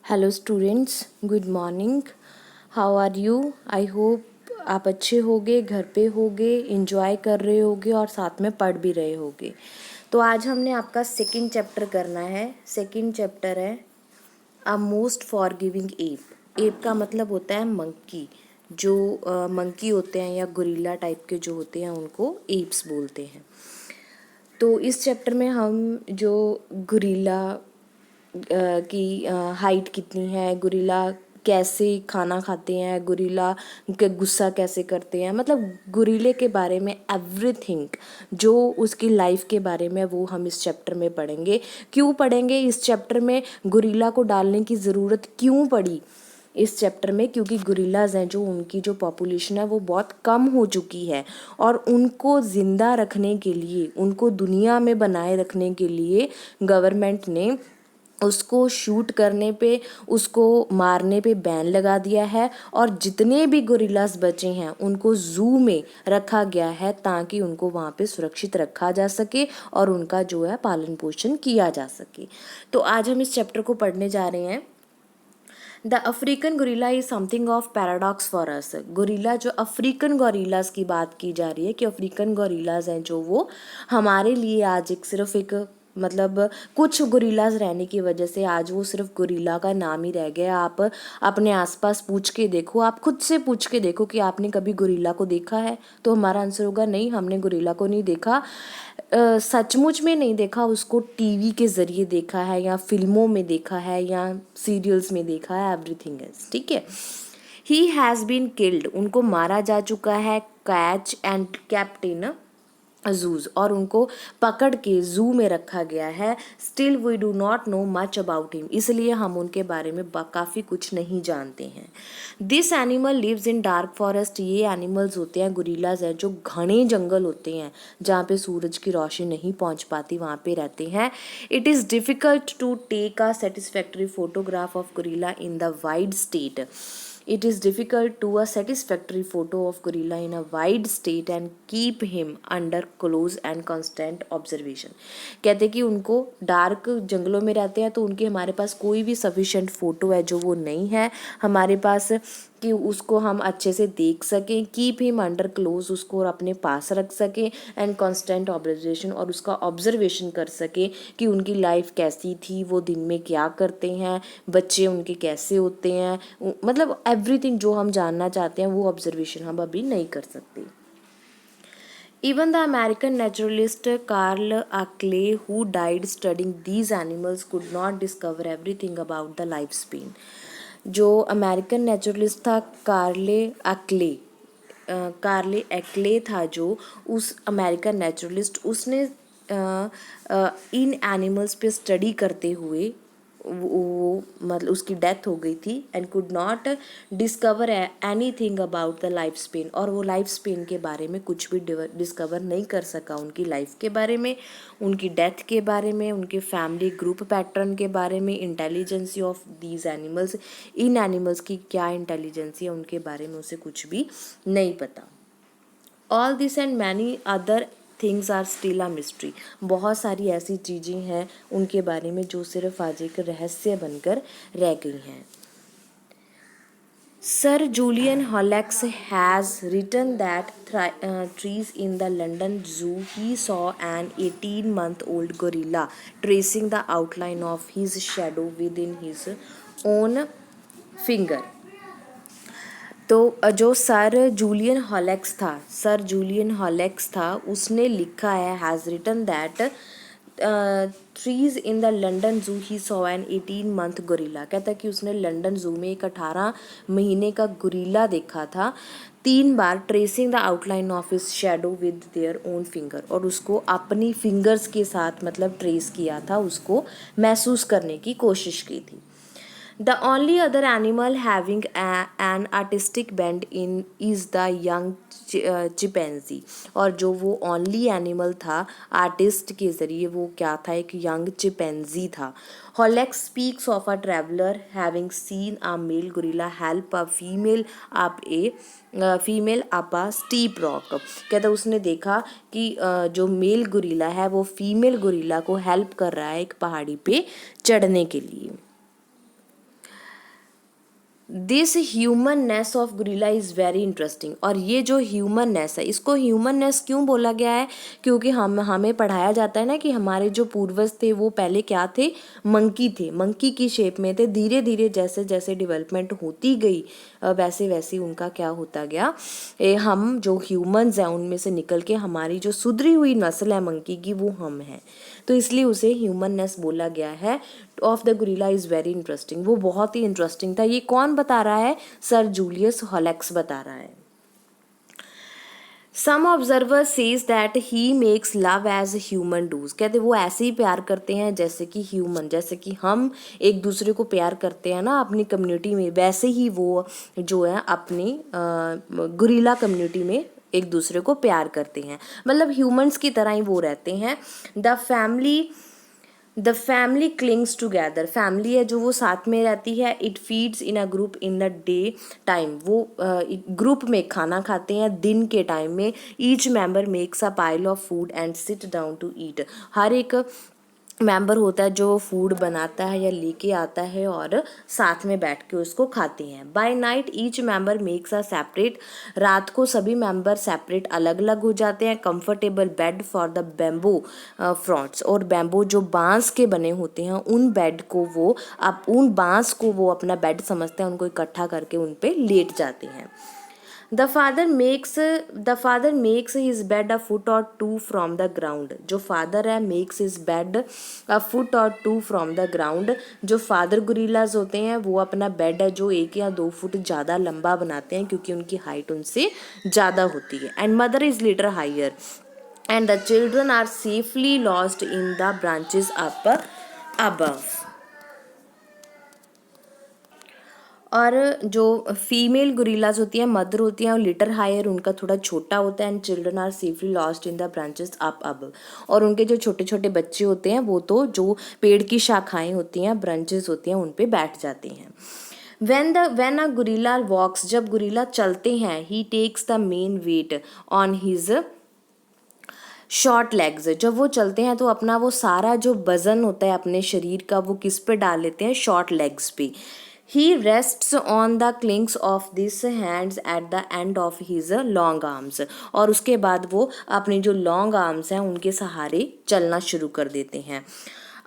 Hello students, good morning. How are you? I hope आप अच्छे होगे, घर पे होगे, एंजॉय कर रहे होगे और साथ में पढ़ भी रहे होगे। तो आज हमने आपका सेकंड चैप्टर करना है। सेकंड चैप्टर है a most forgiving app. App का मतलब होता है मंकी। जो मंकी होते हैं या गोरिल्ला टाइप के जो होते हैं उनको एप्स बोलते हैं। तो इस चैप्टर में हम जो गोरिल्ला की हाइट कितनी है, गोरिल्ला कैसे खाना खाते हैं, गोरिल्ला के गुस्सा कैसे करते हैं, मतलब गोरिल्ले के बारे में एवरीथिंग जो उसकी लाइफ के बारे में वो हम इस चैप्टर में पढ़ेंगे। क्यों पढ़ेंगे इस चैप्टर में? गोरिल्ला को डालने की ज़रूरत क्यों पड़ी इस चैप्टर में? क्योंकि गोरिल्लाज हैं जो उनकी जो पॉपुलेशन है वो बहुत कम हो चुकी है और उनको ज़िंदा रखने के लिए, उनको दुनिया में बनाए रखने के लिए गवर्नमेंट ने उसको शूट करने पे, उसको मारने पे बैन लगा दिया है। और जितने भी गोरिल्लास बचे हैं उनको जू में रखा गया है ताकि उनको वहाँ पे सुरक्षित रखा जा सके और उनका जो है पालन पोषण किया जा सके। तो आज हम इस चैप्टर को पढ़ने जा रहे हैं। The African gorilla is something of paradox for us. Gorilla, जो अफ्रीकन गोरिल्लास की बात की जा रही है कि अफ्रीकन गोरिल्लाज हैं जो वो हमारे लिए आज एक सिर्फ एक मतलब कुछ गोरिल्लाज रहने की वजह से आज वो सिर्फ गोरिल्ला का नाम ही रह गया। आप अपने आसपास पूछ के देखो, आप खुद से पूछ के देखो कि आपने कभी गोरिल्ला को देखा है, तो हमारा आंसर होगा नहीं, हमने गोरिल्ला को नहीं देखा। सचमुच में नहीं देखा, उसको टीवी के ज़रिए देखा है या फिल्मों में देखा है या सीरियल्स में देखा है, एवरीथिंग एल्स। ठीक है। ही हैज़ बीन किल्ड, उनको मारा जा चुका है, catch and kept in zoos, और उनको पकड़ के जू में रखा गया है। Still we do not know much about him, इसलिए हम उनके बारे में काफ़ी कुछ नहीं जानते हैं। This animal lives in dark forest, ये एनिमल्स होते हैं, गोरिल्लाज हैं जो घने जंगल होते हैं जहाँ पे सूरज की रोशनी नहीं पहुँच पाती, वहाँ पे रहते हैं। It is difficult to take a satisfactory photograph of gorilla in the wide state. It is difficult to a satisfactory photo of gorilla in a wide state and keep him under close and constant observation। कहते कि उनको dark जंगलों में रहते हैं तो उनकी हमारे पास कोई भी सफिशेंट फ़ोटो है जो वो नहीं है हमारे पास कि उसको हम अच्छे से देख सकें। कीप हिम अंडर क्लोज, उसको और अपने पास रख सकें, एंड कांस्टेंट ऑब्जर्वेशन, और उसका ऑब्जर्वेशन कर सकें कि उनकी लाइफ कैसी थी, वो दिन में क्या करते हैं, बच्चे उनके कैसे होते हैं, मतलब एवरीथिंग जो हम जानना चाहते हैं वो ऑब्जर्वेशन हम अभी नहीं कर सकते। Even the American naturalist Carl Ackley, who died studying these animals, could not discover everything about the lifespan। जो अमेरिकन नेचुरलिस्ट था कार्ले एक्ले था, जो उस अमेरिकन नेचुरलिस्ट, उसने इन एनिमल्स पे स्टडी करते हुए वो मतलब उसकी डेथ हो गई थी and could not discover anything about the life span, और वो लाइफ स्पेन के बारे में कुछ भी डिस्कवर नहीं कर सका, उनकी लाइफ के बारे में, उनकी डेथ के बारे में, उनके फैमिली ग्रुप पैटर्न के बारे में, इंटेलिजेंसी ऑफ दीज एनिमल्स, इन एनिमल्स की क्या इंटेलिजेंसी है उनके बारे में उसे कुछ भी नहीं पता। All this and many other things are still a mystery, बहुत सारी ऐसी चीज़ें हैं उनके बारे में जो सिर्फ आज एक रहस्य बनकर रह गई हैं। सर जूलियन हॉलेक्स has written that trees in the London Zoo he saw an 18-month-old gorilla tracing the outline of his shadow within his own finger। तो जो सर जूलियन हॉलेक्स था उसने लिखा है, has written that trees in the London zoo he saw an 18-month gorilla. कहता है कि उसने लंदन जू में एक 18 महीने का गोरिल्ला देखा था 3 बार, tracing the outline of his shadow with their own finger, और उसको अपनी फिंगर्स के साथ मतलब ट्रेस किया था, उसको महसूस करने की कोशिश की थी। The only other animal having an artistic bent in is the young chimpanzee। और जो वो only animal था आर्टिस्ट के ज़रिए, वो क्या था, एक young chimpanzee था। Hollex speaks of a traveler having seen a male gorilla help a female up a steep rock। कहता उसने देखा कि जो मेल गोरिल्ला है वो फीमेल गोरिल्ला को हेल्प कर रहा है एक पहाड़ी पे चढ़ने के लिए। This humanness of gorilla is very interesting. और ये जो ह्यूमननेस है, इसको ह्यूमननेस क्यों बोला गया है? क्योंकि हमें पढ़ाया जाता है ना कि हमारे जो पूर्वज थे वो पहले क्या थे, मंकी थे, मंकी की शेप में थे। धीरे धीरे जैसे जैसे डेवलपमेंट होती गई वैसे वैसे उनका क्या होता गया, हम जो ह्यूमंस हैं उनमें से निकल के हमारी जो सुधरी हुई नस्ल है मंकी की वो हम हैं, तो इसलिए उसे ह्यूमननेस बोला गया है। Of the gorilla is very interesting, वो बहुत ही इंटरेस्टिंग था। ये कौन बता रहा है? सर जूलियस हॉलेक्स बता रहा है। Some observer says that he makes love as human does, कहते वो ऐसे ही प्यार करते हैं जैसे कि ह्यूमन, जैसे कि हम एक दूसरे को प्यार करते हैं ना अपनी कम्युनिटी में, वैसे ही वो जो है अपनी गोरिल्ला कम्युनिटी में एक दूसरे को प्यार करते हैं, मतलब ह्यूमंस की तरह ही वो रहते हैं। The family clings together, family है जो वो साथ में रहती है। It feeds in a group in the day time, वो ग्रुप में खाना खाते हैं दिन के टाइम में। Each member makes a pile of food and sit down to eat, हर एक मेंबर होता है जो फूड बनाता है या लेके आता है और साथ में बैठ के उसको खाते हैं। By night each member makes a separate, रात को सभी मेंबर सेपरेट अलग अलग हो जाते हैं। Comfortable bed for the bamboo fronds, और बैम्बू जो बांस के बने होते हैं उन बेड को वो उन बांस को वो अपना बेड समझते हैं, उनको इकट्ठा करके उन पे लेट जाते हैं। The father makes his bed a foot और टू फ्रॉम द ग्राउंड, जो फादर है makes his bed a foot और टू फ्रॉम द ग्राउंड, जो फादर गोरिल्लाज होते हैं वो अपना बेड है जो 1 या 2 फुट ज़्यादा लंबा बनाते हैं क्योंकि उनकी हाइट उनसे ज़्यादा होती है। And mother is litter higher and the children are safely lost in the branches up above. और जो फीमेल गोरिल्लाज होती हैं, मदर होती हैं, और लिटर हायर उनका थोड़ा छोटा होता है। And children are safely lost in the branches up above, और उनके जो छोटे छोटे बच्चे होते हैं वो तो जो पेड़ की शाखाएं होती हैं, ब्रांचेस होती हैं, उन पे बैठ जाते हैं। when a gorilla walks, जब गोरिल्ला चलते हैं, he takes the main weight on his short legs, जब वो चलते हैं तो अपना वो सारा जो वजन होता है अपने शरीर का वो किस पे डाल लेते हैं? शॉर्ट लेग्स पे। ही रेस्ट्स ऑन द क्लिंक्स of this hands at the end of his long arms, और उसके बाद वो अपने जो लॉन्ग आर्म्स हैं उनके सहारे चलना शुरू कर देते हैं।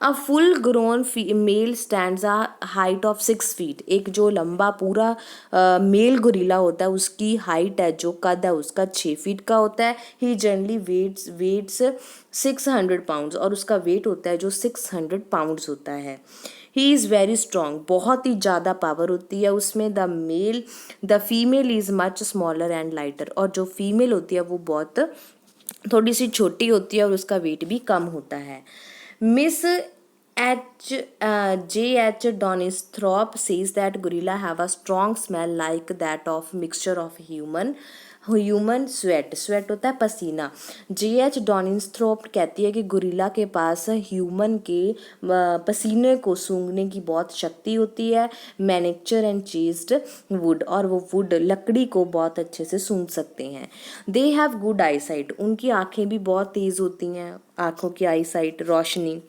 A full grown male stands a height of 6 feet, एक जो लंबा पूरा मेल गोरिल्ला होता है उसकी हाइट है, जो कद है उसका 6 फीट का होता है। ही जनरली वेट्स 600 पाउंड्स, और उसका वेट होता है जो 600 पाउंड्स होता है। ही इज़ वेरी स्ट्रॉन्ग, बहुत ही ज़्यादा पावर होती है उसमें। The female is much smaller and lighter, और जो फीमेल होती है वो बहुत थोड़ी सी छोटी होती है और उसका वेट भी कम होता है। Miss J.H. Donisthorpe says that gorilla have a strong smell like that of mixture of human sweat होता है पसीना। J.H. डॉनिस्थ्रोप कहती है कि गोरिल्ला के पास ह्यूमन के पसीने को सूंघने की बहुत शक्ति होती है। मैनेक्चर एंड चेस्ड वुड, और वो वुड लकड़ी को बहुत अच्छे से सूंघ सकते हैं। They have good I site, उनकी आँखें भी बहुत तेज़ होती हैं, आँखों की आई साइट रोशनी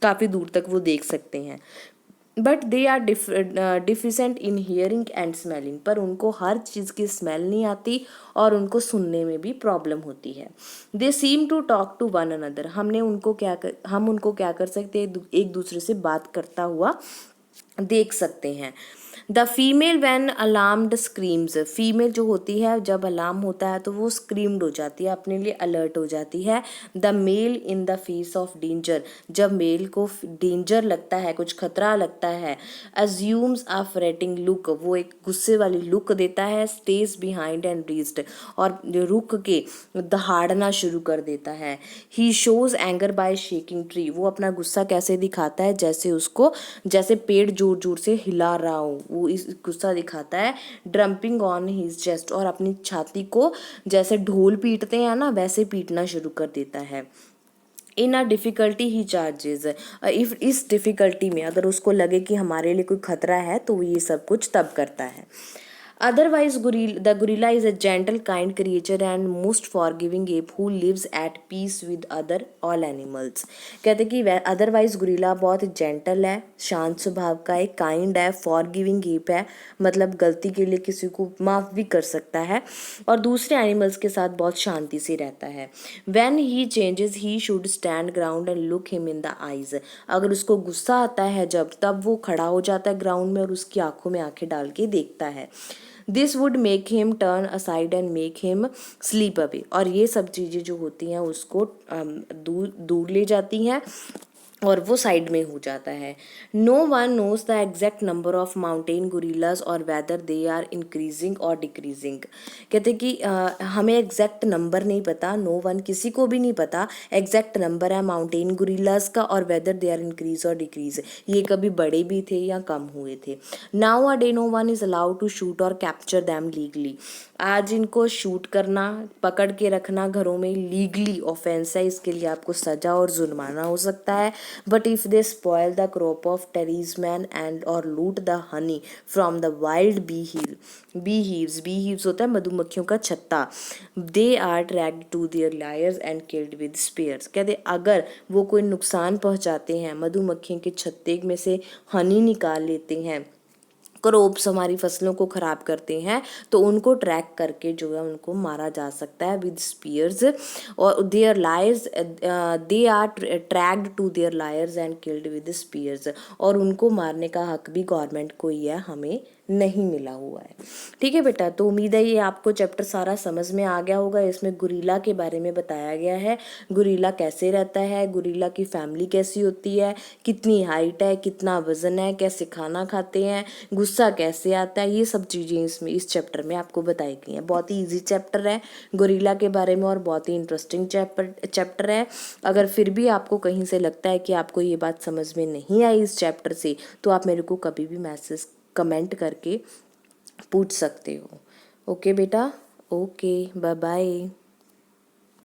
काफ़ी दूर तक वो देख सकते हैं। But they are deficient in hearing and smelling, पर उनको हर चीज़ की स्मेल नहीं आती और उनको सुनने में भी प्रॉब्लम होती है। They seem to talk to one another, हम उनको क्या कर सकते हैं? एक दूसरे से बात करता हुआ देख सकते हैं। The female when alarmed screams, female जो होती है जब अलार्म होता है तो वो स्क्रीम्ड हो जाती है, अपने लिए अलर्ट हो जाती है। The male in the face of danger, जब मेल को डेंजर लगता है, कुछ खतरा लगता है। अज्यूम्स अ फ्रेटिंग लुक, वो एक गुस्से वाली लुक देता है। स्टेज बिहाइंड एंड रीज्ड, और रुक के दहाड़ना शुरू कर देता है। He shows anger by shaking tree, वो अपना गुस्सा कैसे दिखाता है? जैसे पेड़ जोर जोर से हिला रहा हो, वो इस गुस्सा दिखाता है। ड्रम्पिंग ऑन हिज चेस्ट, और अपनी छाती को जैसे ढोल पीटते हैं ना वैसे पीटना शुरू कर देता है। इन अ डिफ़िकल्टी ही चार्जेस, इस डिफ़िकल्टी में अगर उसको लगे कि हमारे लिए कोई खतरा है तो वो ये सब कुछ तब करता है। Otherwise, the gorilla is a gentle, kind creature and most forgiving ape who lives at peace with other all animals. कहते कि अदरवाइज गुरिल्ला बहुत जेंटल है, शांत स्वभाव का है, काइंड है, फॉरगिविंग एप है, मतलब गलती के लिए किसी को माफ़ भी कर सकता है और दूसरे एनिमल्स के साथ बहुत शांति से रहता है. When he changes, he should stand ground and look him in the eyes. अगर उसको गुस्सा आता है जब, तब वो खड़ा हो जाता है ग्राउंड में और उसकी आंखों में आंखें डाल के देखता है. This would make him turn aside and make him sleep away. और ये सब चीज़ें जो होती हैं उसको दूर दूर ले जाती हैं और वो साइड में हो जाता है. No one knows the exact number of mountain gorillas और वेदर दे आर इंक्रीजिंग और डिक्रीजिंग. कहते कि हमें एग्जैक्ट नंबर नहीं पता, नो वन किसी को भी नहीं पता एग्जैक्ट नंबर है माउंटेन गोरिल्लाज का और वेदर दे आर इंक्रीज और डिक्रीज, ये कभी बड़े भी थे या कम हुए थे. Now a day no one is allowed to shoot और कैप्चर दैम लीगली. आज इनको शूट करना, पकड़ के रखना घरों में लीगली ऑफेंस है, इसके लिए आपको सजा और जुर्माना हो सकता है. But if they spoil the crop of tribesmen and और loot the honey from the wild beehives होता है मधुमक्खियों का छत्ता. They are tracked to their lairs and killed with spears. कहते अगर वो कोई नुकसान पहुंचाते हैं, मधुमक्खियों के छत्ते में से हनी निकाल लेते हैं, क्रॉप्स हमारी फसलों को ख़राब करते हैं, तो उनको ट्रैक करके जो है उनको मारा जा सकता है विद स्पीयर्स. और their lairs, they are tracked to their lairs and killed with spears. और उनको मारने का हक भी गवर्नमेंट को ही है, हमें नहीं मिला हुआ है. ठीक है बेटा, तो उम्मीद है ये आपको चैप्टर सारा समझ में आ गया होगा. इसमें गुरिल्ला के बारे में बताया गया है, गुरिल्ला कैसे रहता है, गुरिल्ला की फैमिली कैसी होती है, कितनी हाइट है, कितना वजन है, कैसे खाना खाते हैं, गुस्सा कैसे आता है, ये सब चीज़ें इसमें इस चैप्टर में आपको बताई गई हैं. बहुत ही ईजी चैप्टर है गुरिल्ला के बारे में और बहुत ही इंटरेस्टिंग चैप्टर है. अगर फिर भी आपको कहीं से लगता है कि आपको ये बात समझ में नहीं आई इस चैप्टर से, तो आप मेरे को कभी भी मैसेज कमेंट करके पूछ सकते हो. ओके बेटा, ओके, बाय बाय.